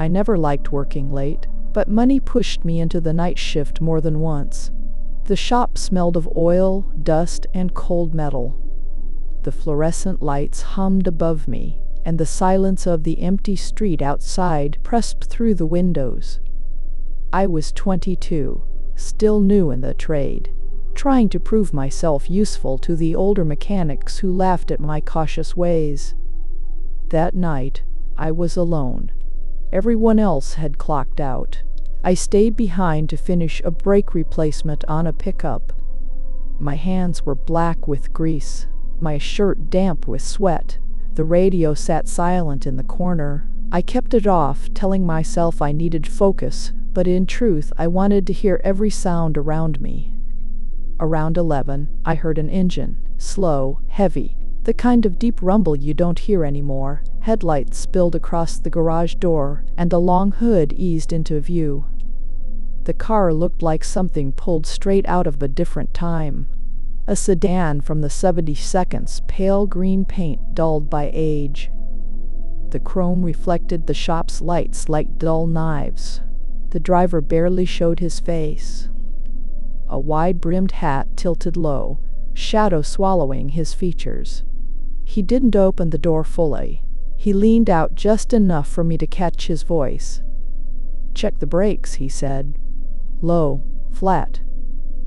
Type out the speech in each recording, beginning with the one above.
I never liked working late, but money pushed me into the night shift more than once. The shop smelled of oil, dust, and cold metal. The fluorescent lights hummed above me, and the silence of the empty street outside pressed through the windows. I was 22, still new in the trade, trying to prove myself useful to the older mechanics who laughed at my cautious ways. That night, I was alone. Everyone else had clocked out. I stayed behind to finish a brake replacement on a pickup. My hands were black with grease, my shirt damp with sweat. The radio sat silent in the corner. I kept it off, telling myself I needed focus, but in truth I wanted to hear every sound around me. Around 11, I heard an engine, slow, heavy, the kind of deep rumble you don't hear anymore. Headlights spilled across the garage door, and a long hood eased into view. The car looked like something pulled straight out of a different time. A sedan from the 72nds, pale green paint dulled by age. The chrome reflected the shop's lights like dull knives. The driver barely showed his face. A wide-brimmed hat tilted low, shadow swallowing his features. He didn't open the door fully. He leaned out just enough for me to catch his voice. "Check the brakes," he said. Low, flat.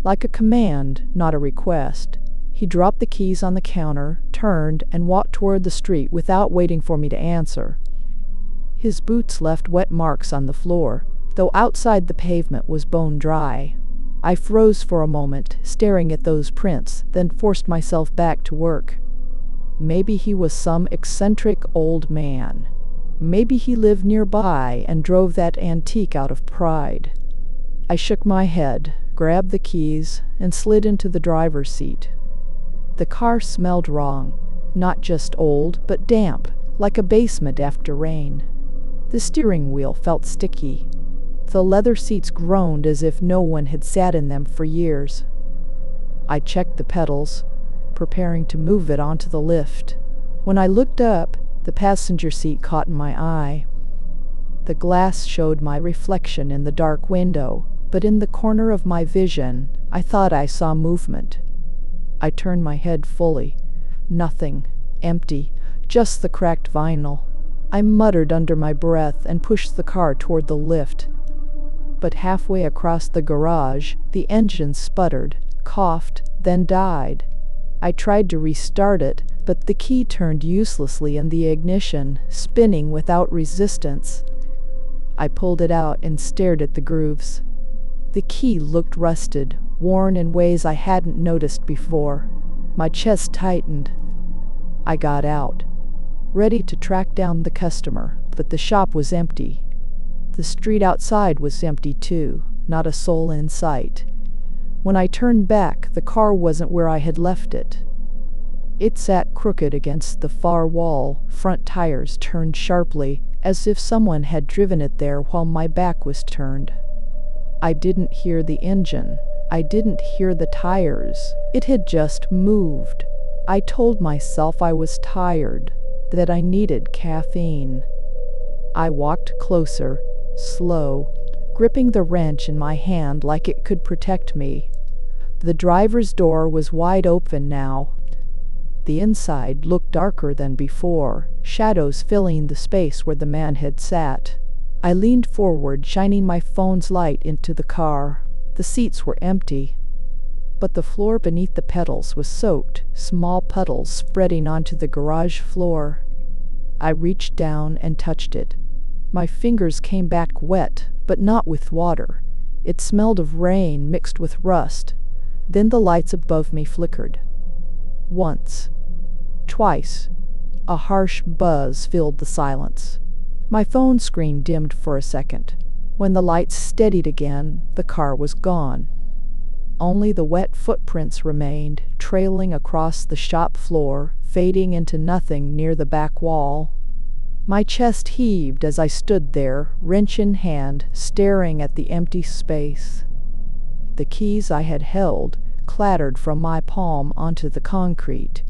Like a command, not a request. He dropped the keys on the counter, turned, and walked toward the street without waiting for me to answer. His boots left wet marks on the floor, though outside the pavement was bone dry. I froze for a moment, staring at those prints, then forced myself back to work. Maybe he was some eccentric old man. Maybe he lived nearby and drove that antique out of pride. I shook my head, grabbed the keys, and slid into the driver's seat. The car smelled wrong. Not just old, but damp, like a basement after rain. The steering wheel felt sticky. The leather seats groaned as if no one had sat in them for years. I checked the pedals, preparing to move it onto the lift. When I looked up, the passenger seat caught my eye. The glass showed my reflection in the dark window, but in the corner of my vision, I thought I saw movement. I turned my head fully. Nothing. Empty. Just the cracked vinyl. I muttered under my breath and pushed the car toward the lift. But halfway across the garage, the engine sputtered, coughed, then died. I tried to restart it, but the key turned uselessly in the ignition, spinning without resistance. I pulled it out and stared at the grooves. The key looked rusted, worn in ways I hadn't noticed before. My chest tightened. I got out, ready to track down the customer, but the shop was empty. The street outside was empty too, not a soul in sight. When I turned back, the car wasn't where I had left it. It sat crooked against the far wall, front tires turned sharply, as if someone had driven it there while my back was turned. I didn't hear the engine. I didn't hear the tires. It had just moved. I told myself I was tired, that I needed caffeine. I walked closer, slow, gripping the wrench in my hand like it could protect me. The driver's door was wide open now. The inside looked darker than before, shadows filling the space where the man had sat. I leaned forward, shining my phone's light into the car. The seats were empty, but the floor beneath the pedals was soaked, small puddles spreading onto the garage floor. I reached down and touched it. My fingers came back wet, but not with water. It smelled of rain mixed with rust. Then the lights above me flickered. Once. Twice. A harsh buzz filled the silence. My phone screen dimmed for a second. When the lights steadied again, the car was gone. Only the wet footprints remained, trailing across the shop floor, fading into nothing near the back wall. My chest heaved as I stood there, wrench in hand, staring at the empty space. The keys I had held clattered from my palm onto the concrete.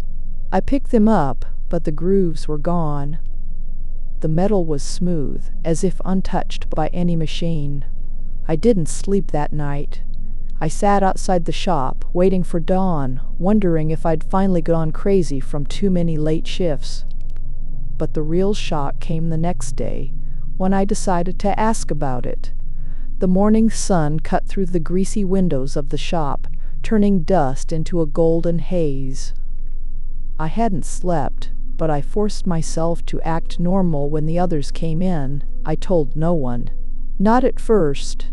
I picked them up, but the grooves were gone. The metal was smooth, as if untouched by any machine. I didn't sleep that night. I sat outside the shop, waiting for dawn, wondering if I'd finally gone crazy from too many late shifts. But the real shock came the next day, when I decided to ask about it. The morning sun cut through the greasy windows of the shop, turning dust into a golden haze. I hadn't slept, but I forced myself to act normal when the others came in. I told no one. Not at first.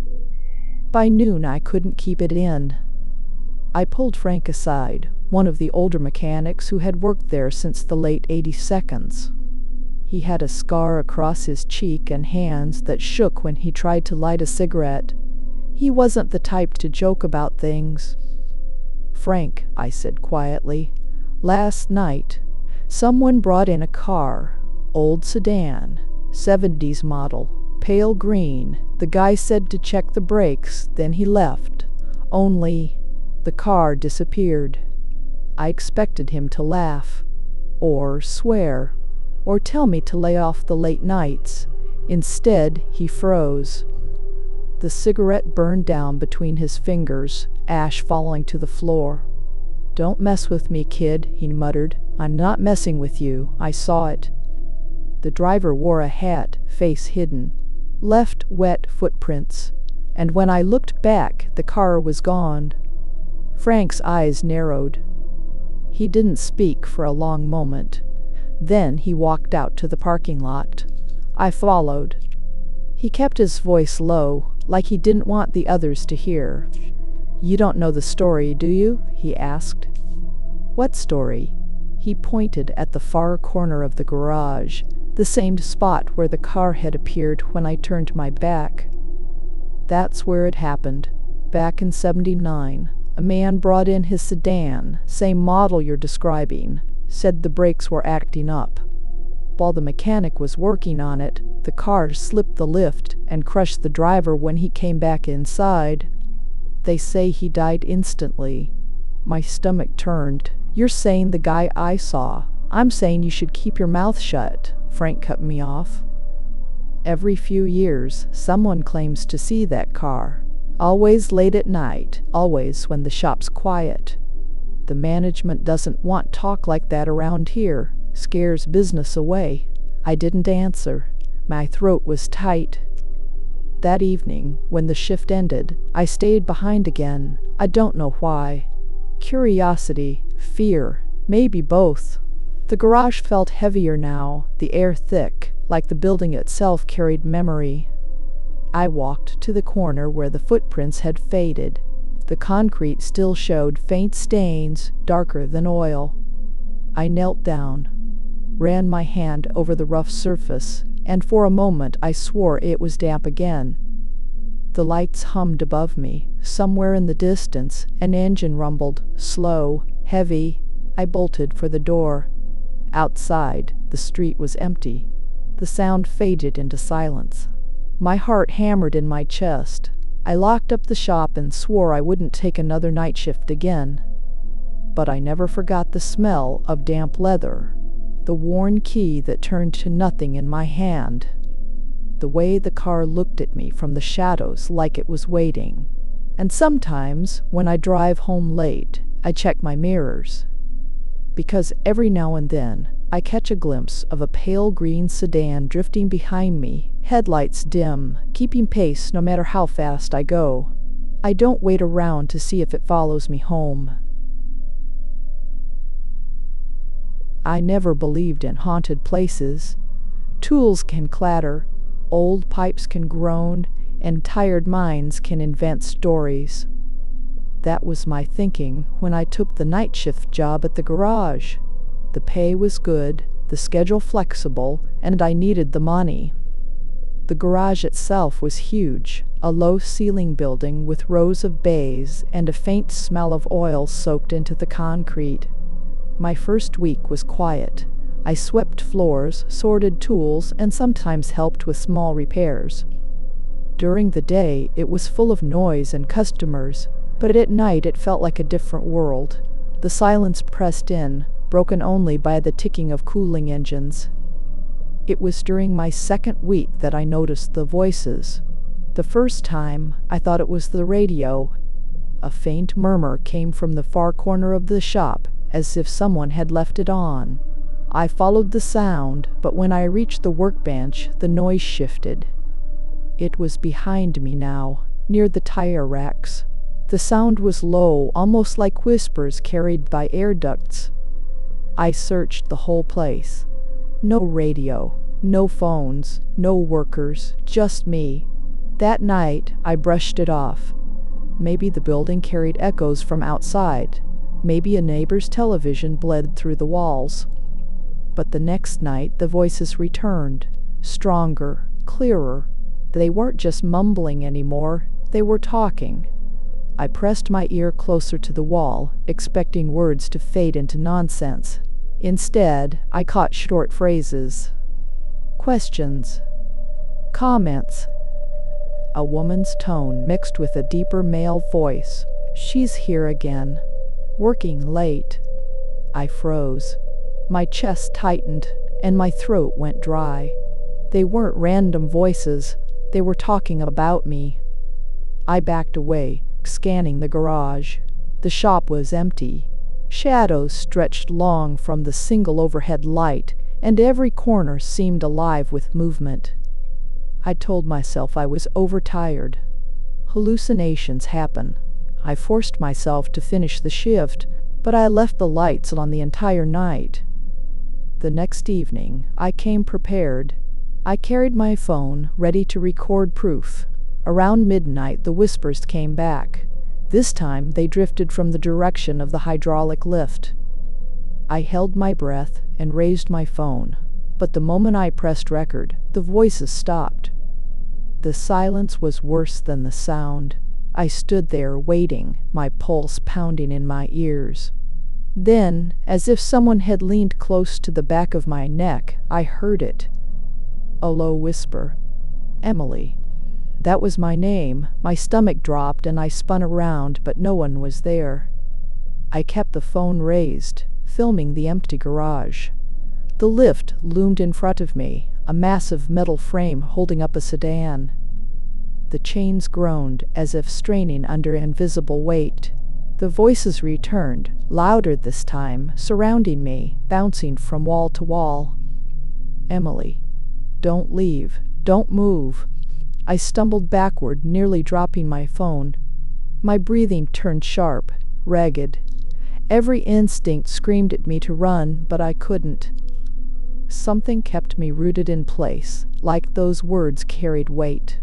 By noon I couldn't keep it in. I pulled Frank aside, one of the older mechanics who had worked there since the late 82nds. He had a scar across his cheek and hands that shook when he tried to light a cigarette. He wasn't the type to joke about things. "Frank," I said quietly, "last night, someone brought in a car, old sedan, 70s model, pale green. The guy said to check the brakes, then he left. Only, the car disappeared." I expected him to laugh, or swear, or tell me to lay off the late nights. Instead, he froze. The cigarette burned down between his fingers, ash falling to the floor. "Don't mess with me, kid," he muttered. "I'm not messing with you. I saw it." The driver wore a hat, face hidden. Left wet footprints, and when I looked back, the car was gone. Frank's eyes narrowed. He didn't speak for a long moment. Then he walked out to the parking lot. I followed. He kept his voice low, like he didn't want the others to hear. "You don't know the story, do you?" he asked. "What story?" He pointed at the far corner of the garage, the same spot where the car had appeared when I turned my back. "That's where it happened. Back in '79, a man brought in his sedan, same model you're describing, said the brakes were acting up. While the mechanic was working on it, the car slipped the lift and crushed the driver when he came back inside. They say he died instantly." My stomach turned. "You're saying the guy I saw. I'm saying you should keep your mouth shut," Frank cut me off. "Every few years, someone claims to see that car. Always late at night, always when the shop's quiet. The management doesn't want talk like that around here. Scares business away." I didn't answer. My throat was tight. That evening, when the shift ended, I stayed behind again. I don't know why. Curiosity, fear, maybe both. The garage felt heavier now, the air thick, like the building itself carried memory. I walked to the corner where the footprints had faded. The concrete still showed faint stains, darker than oil. I knelt down, ran my hand over the rough surface, and for a moment I swore it was damp again. The lights hummed above me. Somewhere in the distance, an engine rumbled, slow, heavy. I bolted for the door. Outside, the street was empty. The sound faded into silence. My heart hammered in my chest. I locked up the shop and swore I wouldn't take another night shift again. But I never forgot the smell of damp leather, the worn key that turned to nothing in my hand, the way the car looked at me from the shadows like it was waiting. And sometimes, when I drive home late, I check my mirrors. Because every now and then, I catch a glimpse of a pale green sedan drifting behind me, headlights dim, keeping pace no matter how fast I go. I don't wait around to see if it follows me home. I never believed in haunted places. Tools can clatter, old pipes can groan, and tired minds can invent stories. That was my thinking when I took the night shift job at the garage. The pay was good, the schedule flexible, and I needed the money. The garage itself was huge, a low-ceiling building with rows of bays and a faint smell of oil soaked into the concrete. My first week was quiet. I swept floors, sorted tools, and sometimes helped with small repairs. During the day, it was full of noise and customers, but at night it felt like a different world. The silence pressed in, broken only by the ticking of cooling engines. It was during my second week that I noticed the voices. The first time, I thought it was the radio. A faint murmur came from the far corner of the shop, as if someone had left it on. I followed the sound, but when I reached the workbench, the noise shifted. It was behind me now, near the tire racks. The sound was low, almost like whispers carried by air ducts. I searched the whole place. No radio, no phones, no workers, just me. That night, I brushed it off. Maybe the building carried echoes from outside. Maybe a neighbor's television bled through the walls. But the next night, the voices returned, stronger, clearer. They weren't just mumbling anymore, they were talking. I pressed my ear closer to the wall, expecting words to fade into nonsense. Instead, I caught short phrases. Questions. Comments. A woman's tone mixed with a deeper male voice. She's here again. Working late. I froze. My chest tightened, and my throat went dry. They weren't random voices. They were talking about me. I backed away, scanning the garage. The shop was empty. Shadows stretched long from the single overhead light, and every corner seemed alive with movement. I told myself I was overtired. Hallucinations happen. I forced myself to finish the shift, but I left the lights on the entire night. The next evening, I came prepared. I carried my phone, ready to record proof. Around midnight, the whispers came back. This time, they drifted from the direction of the hydraulic lift. I held my breath and raised my phone, but the moment I pressed record, the voices stopped. The silence was worse than the sound. I stood there waiting, my pulse pounding in my ears. Then, as if someone had leaned close to the back of my neck, I heard it. A low whisper. Emily. That was my name. My stomach dropped and I spun around, but no one was there. I kept the phone raised, filming the empty garage. The lift loomed in front of me, a massive metal frame holding up a sedan. The chains groaned as if straining under invisible weight. The voices returned, louder this time, surrounding me, bouncing from wall to wall. Emily. Don't leave. Don't move. I stumbled backward, nearly dropping my phone. My breathing turned sharp, ragged. Every instinct screamed at me to run, but I couldn't. Something kept me rooted in place, like those words carried weight.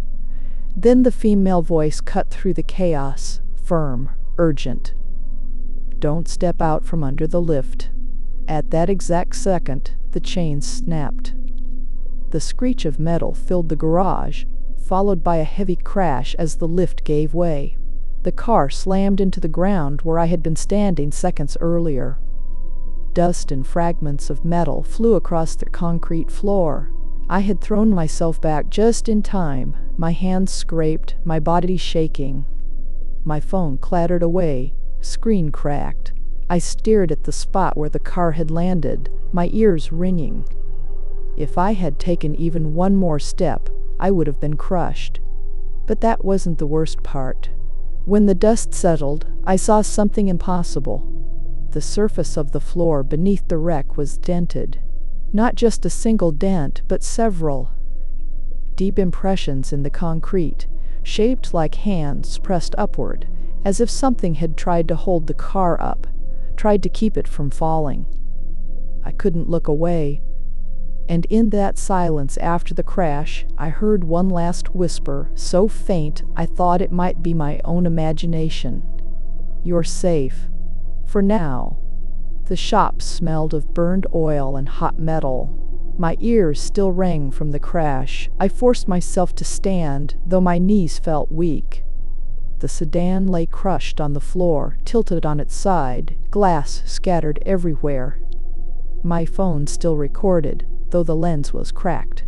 Then the female voice cut through the chaos, firm, urgent. Don't step out from under the lift. At that exact second, the chains snapped. The screech of metal filled the garage, followed by a heavy crash as the lift gave way. The car slammed into the ground where I had been standing seconds earlier. Dust and fragments of metal flew across the concrete floor. I had thrown myself back just in time, my hands scraped, my body shaking. My phone clattered away, screen cracked. I stared at the spot where the car had landed, my ears ringing. If I had taken even one more step, I would have been crushed. But that wasn't the worst part. When the dust settled, I saw something impossible. The surface of the floor beneath the wreck was dented. Not just a single dent, but several. Deep impressions in the concrete, shaped like hands pressed upward, as if something had tried to hold the car up, tried to keep it from falling. I couldn't look away. And in that silence after the crash, I heard one last whisper, so faint I thought it might be my own imagination. You're safe. For now. The shop smelled of burned oil and hot metal. My ears still rang from the crash. I forced myself to stand, though my knees felt weak. The sedan lay crushed on the floor, tilted on its side, glass scattered everywhere. My phone still recorded, though the lens was cracked.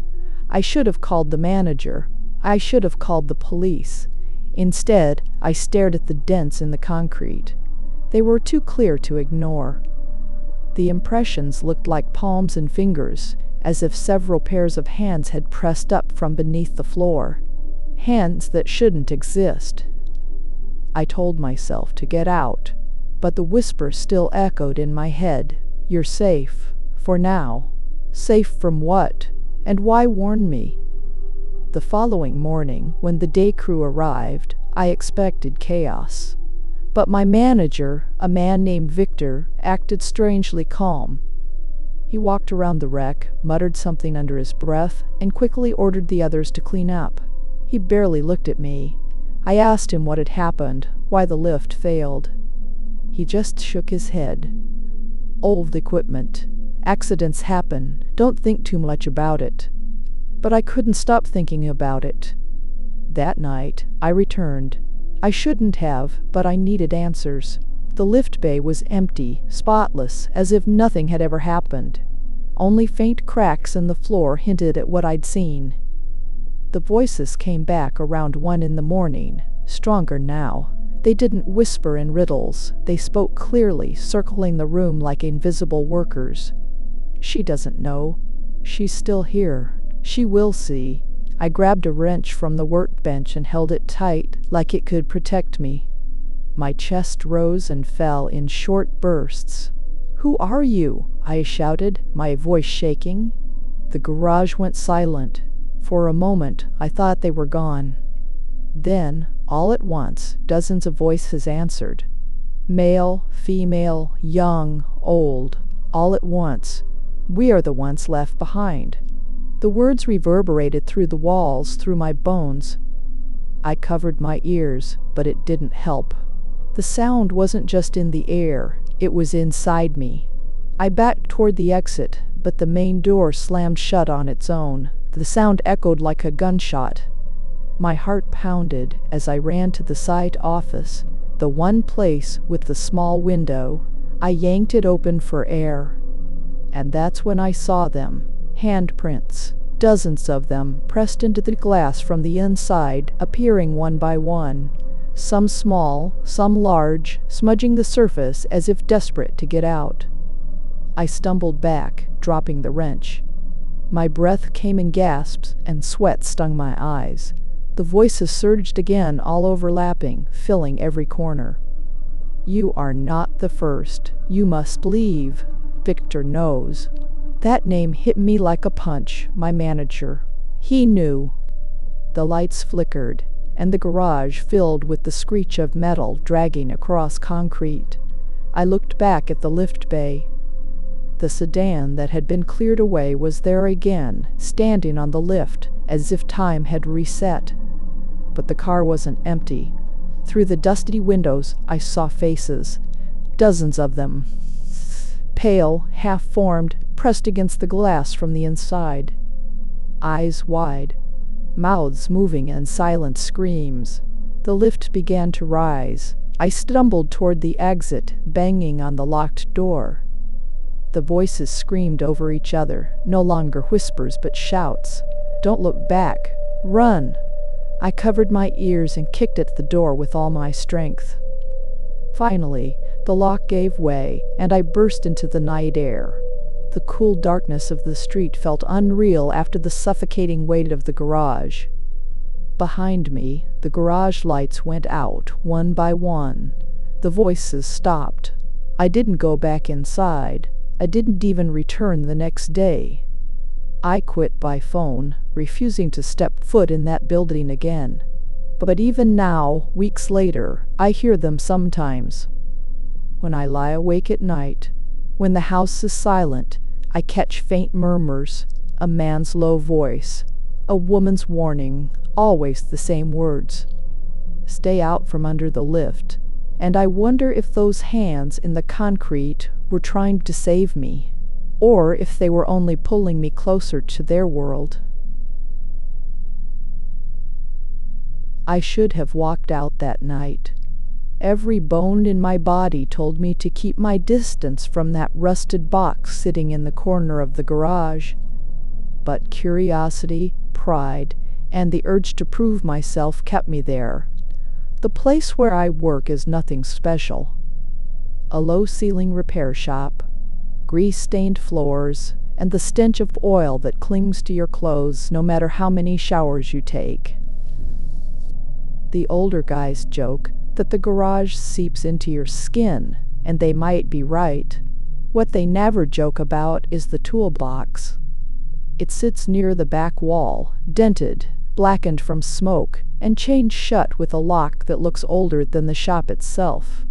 I should have called the manager. I should have called the police. Instead, I stared at the dents in the concrete. They were too clear to ignore. The impressions looked like palms and fingers, as if several pairs of hands had pressed up from beneath the floor. Hands that shouldn't exist. I told myself to get out, but the whisper still echoed in my head. You're safe, for now. Safe from what? And why warn me? The following morning, when the day crew arrived, I expected chaos. But my manager, a man named Victor, acted strangely calm. He walked around the wreck, muttered something under his breath, and quickly ordered the others to clean up. He barely looked at me. I asked him what had happened, why the lift failed. He just shook his head. Old equipment. Accidents happen. Don't think too much about it. But I couldn't stop thinking about it. That night, I returned. I shouldn't have, but I needed answers. The lift bay was empty, spotless, as if nothing had ever happened. Only faint cracks in the floor hinted at what I'd seen. The voices came back around 1 in the morning, stronger now. They didn't whisper in riddles. They spoke clearly, circling the room like invisible workers. She doesn't know. She's still here. She will see. I grabbed a wrench from the workbench and held it tight, like it could protect me. My chest rose and fell in short bursts. "Who are you?" I shouted, my voice shaking. The garage went silent. For a moment, I thought they were gone. Then, all at once, dozens of voices answered. Male, female, young, old, all at once. "We are the ones left behind." The words reverberated through the walls, through my bones. I covered my ears, but it didn't help. The sound wasn't just in the air, it was inside me. I backed toward the exit, but the main door slammed shut on its own. The sound echoed like a gunshot. My heart pounded as I ran to the side office, the one place with the small window. I yanked it open for air. And that's when I saw them. Handprints, dozens of them, pressed into the glass from the inside, appearing one by one. Some small, some large, smudging the surface as if desperate to get out. I stumbled back, dropping the wrench. My breath came in gasps, and sweat stung my eyes. The voices surged again, all overlapping, filling every corner. "You are not the first. You must leave. Victor knows." That name hit me like a punch, my manager. He knew. The lights flickered, and the garage filled with the screech of metal dragging across concrete. I looked back at the lift bay. The sedan that had been cleared away was there again, standing on the lift, as if time had reset. But the car wasn't empty. Through the dusty windows, I saw faces. Dozens of them. Pale, half-formed, pressed against the glass from the inside. Eyes wide. Mouths moving in silent screams. The lift began to rise. I stumbled toward the exit, banging on the locked door. The voices screamed over each other, no longer whispers but shouts. "Don't look back. Run!" I covered my ears and kicked at the door with all my strength. Finally, the lock gave way, and I burst into the night air. The cool darkness of the street felt unreal after the suffocating weight of the garage. Behind me, the garage lights went out, one by one. The voices stopped. I didn't go back inside. I didn't even return the next day. I quit by phone, refusing to step foot in that building again. But even now, weeks later, I hear them sometimes. When I lie awake at night, when the house is silent, I catch faint murmurs, a man's low voice, a woman's warning, always the same words. Stay out from under the lift, and I wonder if those hands in the concrete were trying to save me, or if they were only pulling me closer to their world. I should have walked out that night. Every bone in my body told me to keep my distance from that rusted box sitting in the corner of the garage. But curiosity, pride, and the urge to prove myself kept me there. The place where I work is nothing special. A low-ceiling repair shop, grease-stained floors, and the stench of oil that clings to your clothes no matter how many showers you take. The older guys joke that the garage seeps into your skin, and they might be right. What they never joke about is the toolbox. It sits near the back wall, dented, blackened from smoke, and chained shut with a lock that looks older than the shop itself.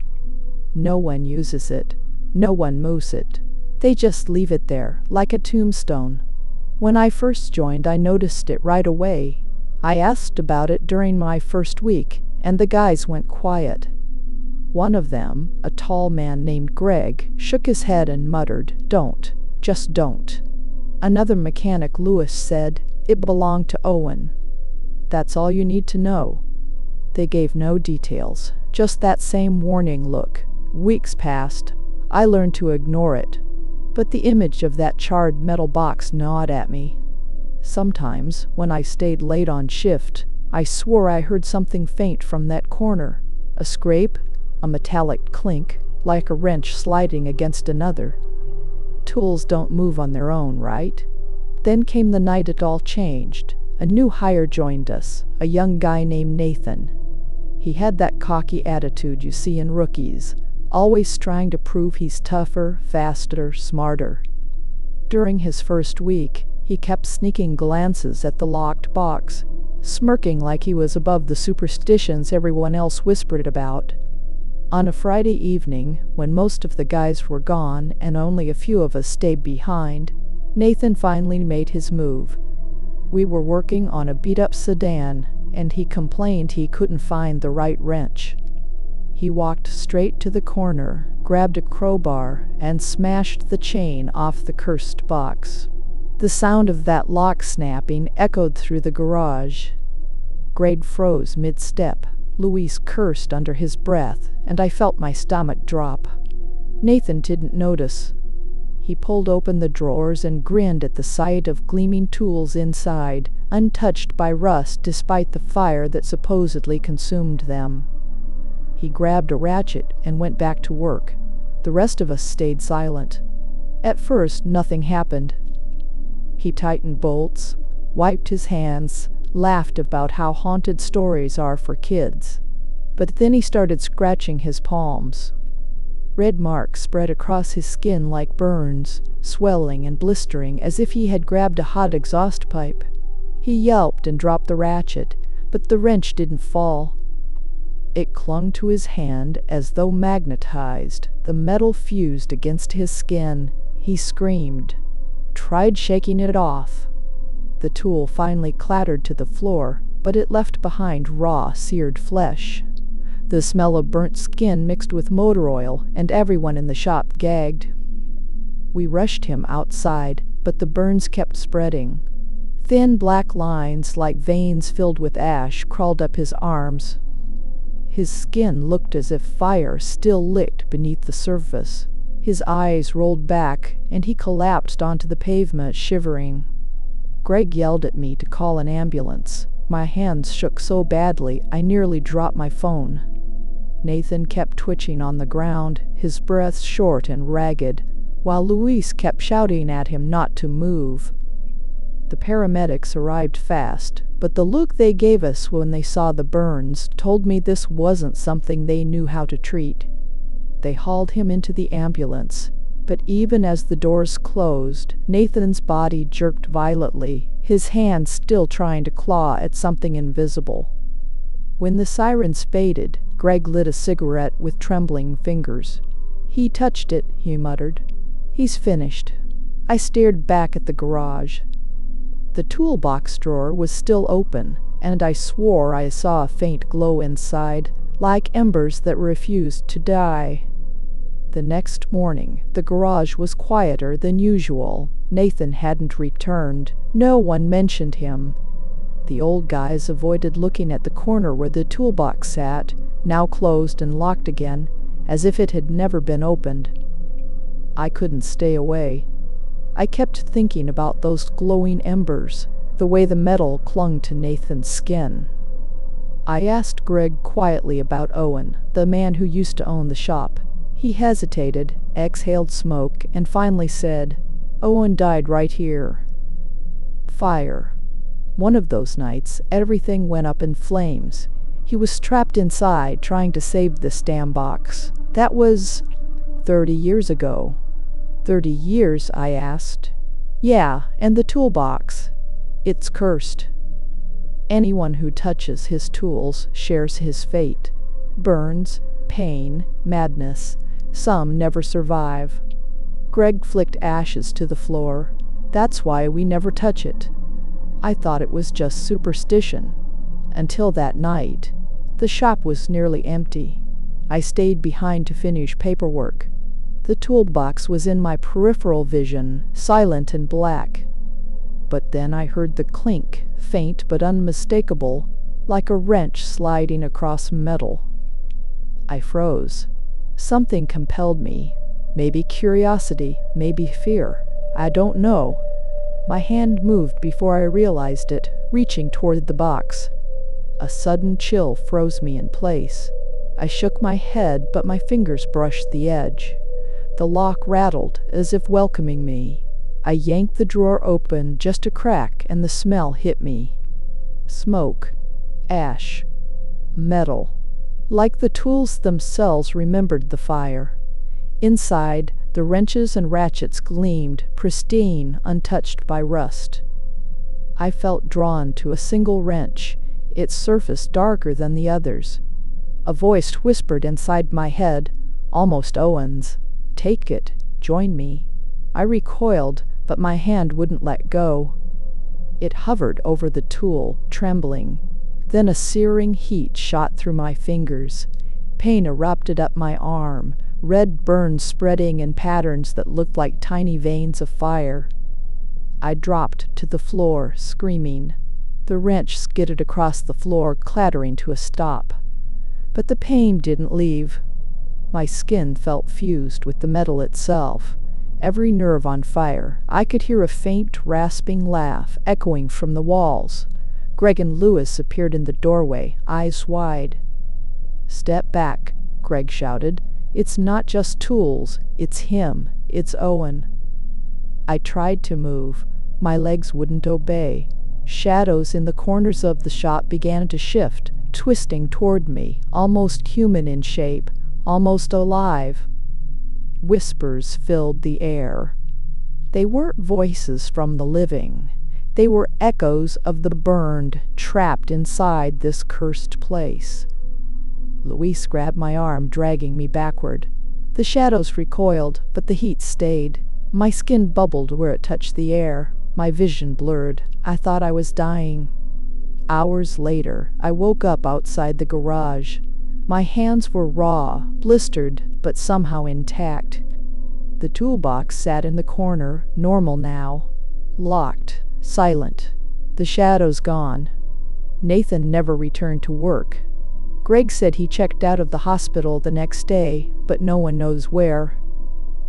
No one uses it. No one moves it. They just leave it there, like a tombstone. When I first joined, I noticed it right away. I asked about it during my first week, and the guys went quiet. One of them, a tall man named Greg, shook his head and muttered, "Don't. Just don't." Another mechanic, Lewis, said it belonged to Owen. That's all you need to know. They gave no details, just that same warning look. Weeks passed. I learned to ignore it. But the image of that charred metal box gnawed at me. Sometimes, when I stayed late on shift, I swore I heard something faint from that corner. A scrape, a metallic clink, like a wrench sliding against another. Tools don't move on their own, right? Then came the night it all changed. A new hire joined us, a young guy named Nathan. He had that cocky attitude you see in rookies, always trying to prove he's tougher, faster, smarter. During his first week, he kept sneaking glances at the locked box, smirking like he was above the superstitions everyone else whispered about. On a Friday evening, when most of the guys were gone and only a few of us stayed behind, Nathan finally made his move. We were working on a beat-up sedan, and he complained he couldn't find the right wrench. He walked straight to the corner, grabbed a crowbar, and smashed the chain off the cursed box. The sound of that lock snapping echoed through the garage. Greg froze mid-step. Luis cursed under his breath, and I felt my stomach drop. Nathan didn't notice. He pulled open the drawers and grinned at the sight of gleaming tools inside, untouched by rust despite the fire that supposedly consumed them. He grabbed a ratchet and went back to work. The rest of us stayed silent. At first, nothing happened. He tightened bolts, wiped his hands, laughed about how haunted stories are for kids. But then he started scratching his palms. Red marks spread across his skin like burns, swelling and blistering as if he had grabbed a hot exhaust pipe. He yelped and dropped the ratchet, but the wrench didn't fall. It clung to his hand as though magnetized. The metal fused against his skin. He screamed, tried shaking it off. The tool finally clattered to the floor, but it left behind raw, seared flesh. The smell of burnt skin mixed with motor oil, and everyone in the shop gagged. We rushed him outside, but the burns kept spreading. Thin black lines, like veins filled with ash, crawled up his arms. His skin looked as if fire still licked beneath the surface. His eyes rolled back, and he collapsed onto the pavement, shivering. Greg yelled at me to call an ambulance. My hands shook so badly I nearly dropped my phone. Nathan kept twitching on the ground, his breath short and ragged, while Luis kept shouting at him not to move. The paramedics arrived fast, but the look they gave us when they saw the burns told me this wasn't something they knew how to treat. They hauled him into the ambulance, but even as the doors closed, Nathan's body jerked violently, his hand still trying to claw at something invisible. When the sirens faded, Greg lit a cigarette with trembling fingers. "He touched it," he muttered. "He's finished." I stared back at the garage. The toolbox drawer was still open, and I swore I saw a faint glow inside, like embers that refused to die. The next morning, the garage was quieter than usual. Nathan hadn't returned. No one mentioned him. The old guys avoided looking at the corner where the toolbox sat, now closed and locked again, as if it had never been opened. I couldn't stay away. I kept thinking about those glowing embers, the way the metal clung to Nathan's skin. I asked Greg quietly about Owen, the man who used to own the shop. He hesitated, exhaled smoke, and finally said, Owen died right here. Fire. One of those nights, everything went up in flames. He was trapped inside, trying to save this damn box. That was 30 years ago. 30 years, I asked. Yeah, and the toolbox. It's cursed. Anyone who touches his tools shares his fate. Burns, pain, madness. Some never survive. Greg flicked ashes to the floor. That's why we never touch it. I thought it was just superstition. Until that night. The shop was nearly empty. I stayed behind to finish paperwork. The toolbox was in my peripheral vision, silent and black. But then I heard the clink, faint but unmistakable, like a wrench sliding across metal. I froze. Something compelled me. Maybe curiosity, maybe fear. I don't know. My hand moved before I realized it, reaching toward the box. A sudden chill froze me in place. I shook my head, but my fingers brushed the edge. The lock rattled, as if welcoming me. I yanked the drawer open just a crack, and the smell hit me. Smoke. Ash. Metal. Like the tools themselves remembered the fire. Inside, the wrenches and ratchets gleamed, pristine, untouched by rust. I felt drawn to a single wrench, its surface darker than the others. A voice whispered inside my head, almost Owen's. Take it, join me. I recoiled, but my hand wouldn't let go. It hovered over the tool, trembling. Then a searing heat shot through my fingers. Pain erupted up my arm, red burns spreading in patterns that looked like tiny veins of fire. I dropped to the floor, screaming. The wrench skidded across the floor, clattering to a stop. But the pain didn't leave. My skin felt fused with the metal itself, every nerve on fire. I could hear a faint, rasping laugh echoing from the walls. Greg and Lewis appeared in the doorway, eyes wide. Step back, Greg shouted. It's not just tools, it's him, it's Owen. I tried to move. My legs wouldn't obey. Shadows in the corners of the shop began to shift, twisting toward me, almost human in shape, almost alive. Whispers filled the air. They weren't voices from the living. They were echoes of the burned, trapped inside this cursed place. Louise grabbed my arm, dragging me backward. The shadows recoiled, but the heat stayed. My skin bubbled where it touched the air. My vision blurred. I thought I was dying. Hours later, I woke up outside the garage. My hands were raw, blistered, but somehow intact. The toolbox sat in the corner, normal now. Locked, silent. The shadows gone. Nathan never returned to work. Greg said he checked out of the hospital the next day, but no one knows where.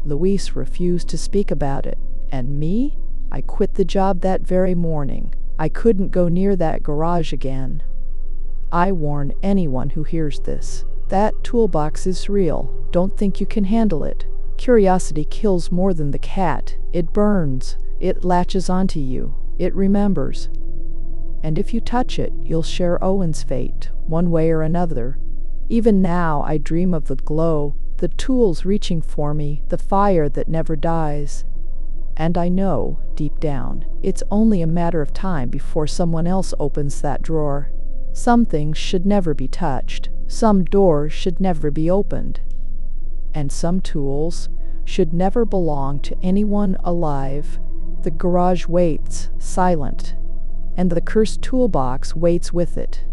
Louise refused to speak about it. And me? I quit the job that very morning. I couldn't go near that garage again. I warn anyone who hears this. That toolbox is real. Don't think you can handle it. Curiosity kills more than the cat. It burns. It latches onto you. It remembers. And if you touch it, you'll share Owen's fate, one way or another. Even now I dream of the glow, the tools reaching for me, the fire that never dies. And I know, deep down, it's only a matter of time before someone else opens that drawer. Some things should never be touched. Some doors should never be opened. And some tools should never belong to anyone alive. The garage waits, silent, and the cursed toolbox waits with it,